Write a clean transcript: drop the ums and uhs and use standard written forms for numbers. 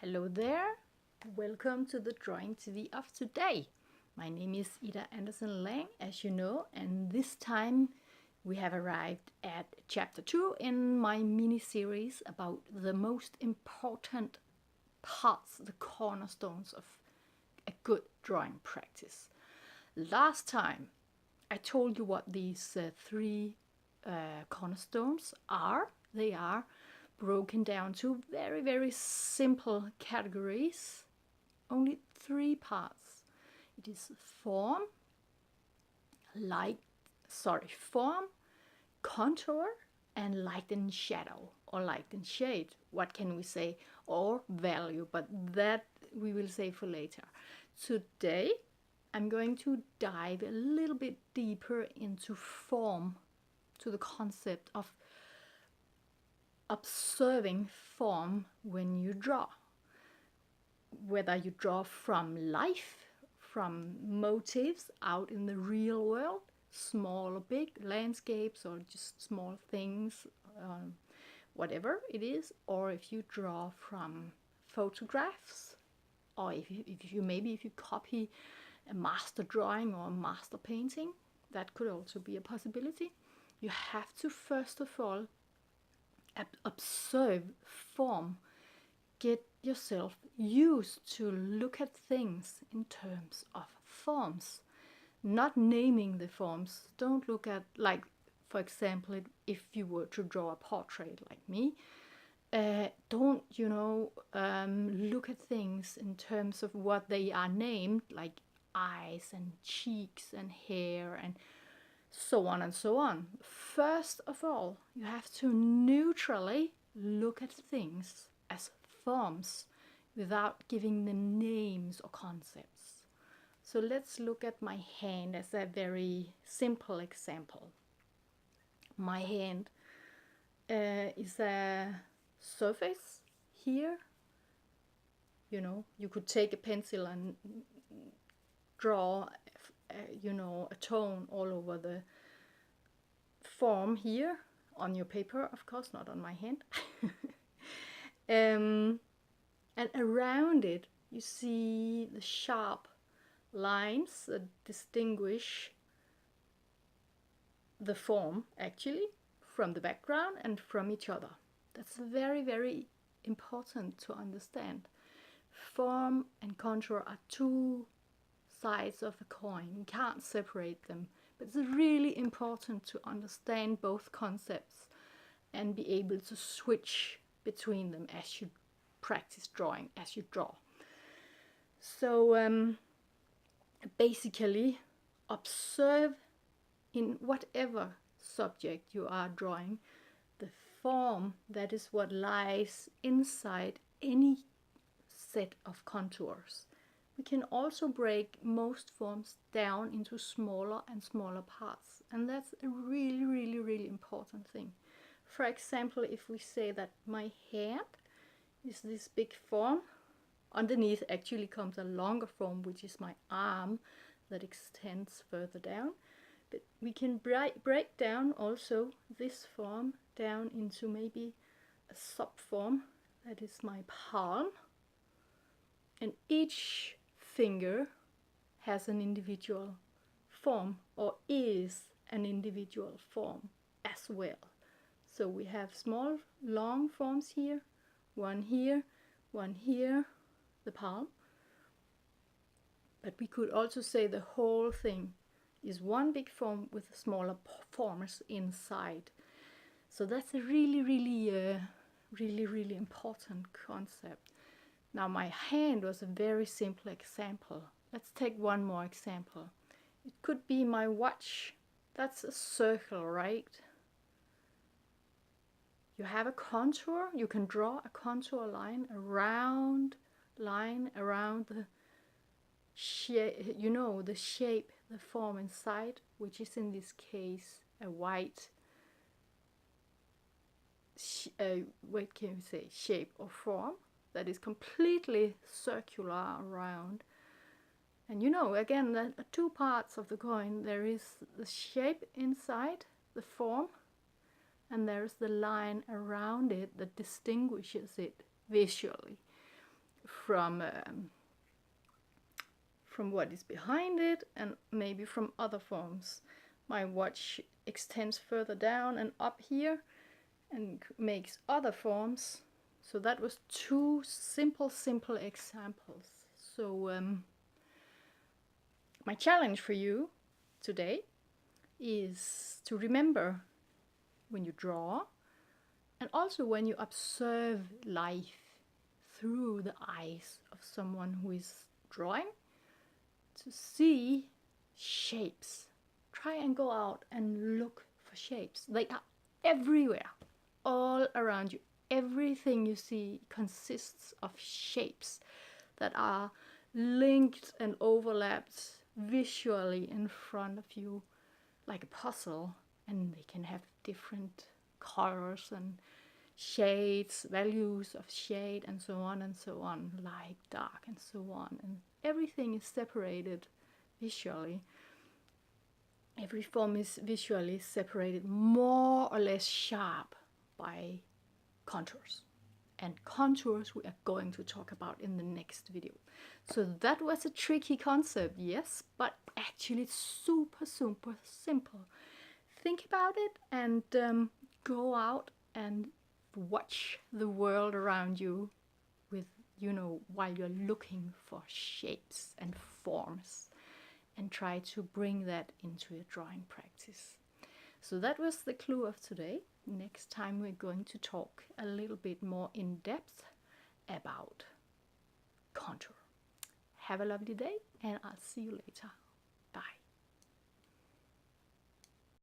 Hello there, welcome to the Drawing TV of today. My name is Ida Andersen Lang, as you know, and this time we have arrived at chapter 2 in my mini-series about the most important parts, the cornerstones of a good drawing practice. Last time I told you what these three cornerstones are. They are broken down to very, very simple categories. Only three parts. It is form, form, contour, and light and shadow, or light and shade. What can we say? Or value, but that we will say for later. Today, I'm going to dive a little bit deeper into form, to the concept of observing form when you draw. Whether you draw from life, from motifs out in the real world, small or big, landscapes or just small things, whatever it is, or if you draw from photographs, or if you copy a master drawing or a master painting, that could also be a possibility. You have to first of all observe form. Get yourself used to look at things in terms of forms, not naming the forms. Don't look at, like, for example, if you were to draw a portrait like me, don't look at things in terms of what they are named, like eyes and cheeks and hair and so on and so on. First of all, you have to neutrally look at things as forms without giving them names or concepts. So let's look at my hand as a very simple example. My hand is a surface here. You could take a pencil and draw a tone all over the form here on your paper, of course, not on my hand. And around it you see the sharp lines that distinguish the form actually from the background and from each other. That's very, very important to understand. Form and contour are two sides of a coin. You can't separate them, but it's really important to understand both concepts and be able to switch between them as you practice drawing, as you draw. So basically, observe in whatever subject you are drawing the form. That is what lies inside any set of contours. We can also break most forms down into smaller and smaller parts, and that's a really, really, really important thing. For example, if we say that my hand is this big form, underneath actually comes a longer form, which is my arm, that extends further down. But we can break down also this form down into maybe a subform, that is my palm, and each finger has an individual form, or is an individual form as well. So we have small, long forms here, one here, the palm. But we could also say the whole thing is one big form with smaller forms inside. So that's a really, really important concept. Now my hand was a very simple example. Let's take one more example. It could be my watch. That's a circle, right? You have a contour. You can draw a contour line around the shape, the shape, the form inside, which is in this case a white shape or form that is completely circular around. And again, the two parts of the coin. There is the shape inside the form, and there's the line around it that distinguishes it visually. from what is behind it, and maybe from other forms. My watch extends further down and up here and makes other forms. So that was two simple examples. So my challenge for you today is to remember when you draw, and also when you observe life through the eyes of someone who is drawing, to see shapes. Try and go out and look for shapes. They are everywhere, all around you. Everything you see consists of shapes that are linked and overlapped visually in front of you like a puzzle, and they can have different colors and shades, values of shade, and so on, light, dark, and so on. And everything is separated visually. Every form is visually separated, more or less sharp, by contours. And contours we are going to talk about in the next video. So that was a tricky concept, yes, but actually it's super simple. Think about it and go out and watch the world around you with, while you're looking for shapes and forms, and try to bring that into your drawing practice. So that was the clue of today. Next time we're going to talk a little bit more in depth about contour. Have a lovely day, and I'll see you later.